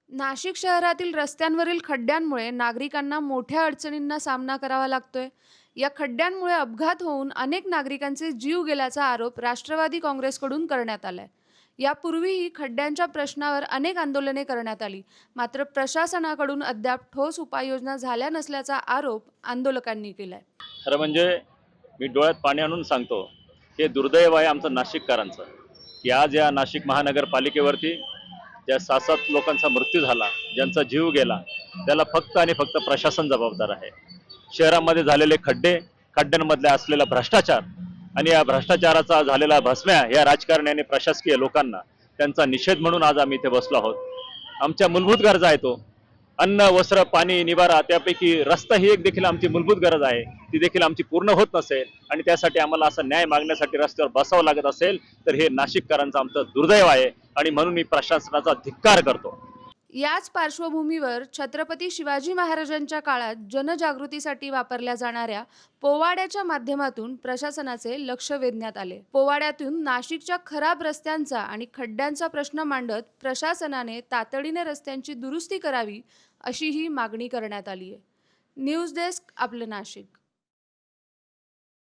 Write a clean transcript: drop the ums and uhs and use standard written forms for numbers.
नाशिक शहरातील रस्त्यांवरील खड्ड्यांमुळे नागरिकांना मोठ्या अडचणींना सामना करावा लागतोय. या खड्ड्यांमुळे अपघात होऊन अनेक नागरिकांचे जीव गेल्याचा आरोप राष्ट्रवादी काँग्रेसकडून करण्यात आलाय. यापूर्वीही खड्ड्यांच्या प्रश्नावर अनेक आंदोलने करण्यात आली, मात्र प्रशासनाकडून अद्याप ठोस उपाययोजना झाल्या नसल्याचा आरोप आंदोलकांनी केलाय. खरं म्हणजे मी डोळ्यात पाणी आणून सांगतो, हे दुर्दैव आहे आमचं नाशिककरांचं, की आज या नाशिक महानगरपालिकेवरती ज्या 6-7 लोकांचा मृत्यू झाला, ज्यांचा जीव गेला, त्याला फक्त आणि फक्त प्रशासन जबाबदार आहे. शहरामध्ये झालेले खड्डे, खड्ड्यांमधले असलेला भ्रष्टाचार आणि या भ्रष्टाचाराचा झालेला भस्म्या या राजकारणी आणि प्रशासकीय लोकांना त्यांचा निषेध म्हणून आज आम्ही इथे बसलो आहोत. आमच्या मूलभूत गरजा आहेत तो अन्न, वस्त्र, पाणी, निवारा, त्यापैकी रस्ता ही एक देखील आमची मूलभूत गरज आहे. ती देखील आमची पूर्ण होत नसेल आणि त्यासाठी आम्हाला असा न्याय मागण्यासाठी रस्त्यावर बसावं लागत असेल तर हे नाशिककरांचं आमचं दुर्दैव आहे आणि म्हणून मी प्रशासनाचा धिक्कार करतो. याच पार्श्वभूमीवर छत्रपती शिवाजी महाराजांच्या काळात जनजागृतीसाठी वापरल्या जाणाऱ्या पोवाड्याच्या माध्यमातून प्रशासनाचे लक्ष वेधण्यात आले. पोवाड्यातून नाशिकच्या खराब रस्त्यांचा आणि खड्ड्यांचा प्रश्न मांडत प्रशासनाने तातडीने रस्त्यांची दुरुस्ती करावी, अशी ही मागणी करण्यात आली आहे. न्यूज डेस्क, आपलं नाशिक.